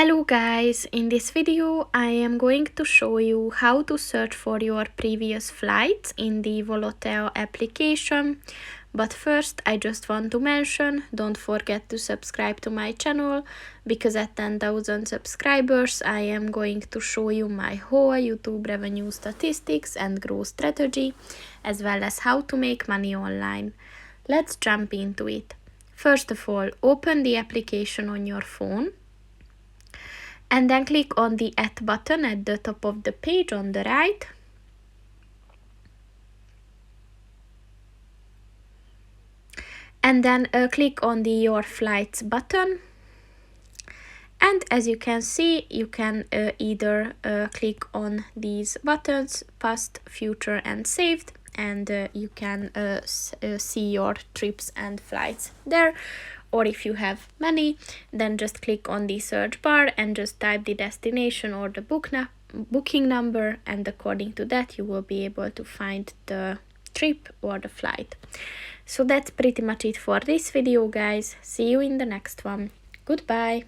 Hello guys, in this video I am going to show you how to search for your previous flights in the Volotea application. But first I just want to mention, don't forget to subscribe to my channel, because at 10,000 subscribers I am going to show you my whole YouTube revenue statistics and growth strategy, as well as how to make money online. Let's jump into it. First of all, open the application on your phone. And then click on the Add button at the top of the page on the right. And then click on the Your Flights button. And as you can see, you can either click on these buttons, past, future and saved. And you can see your trips and flights there. Or if you have many, then just click on the search bar and just type the destination or the booking number, and according to that you will be able to find the trip or the flight. So that's pretty much it for this video, guys. See you in the next one. Goodbye.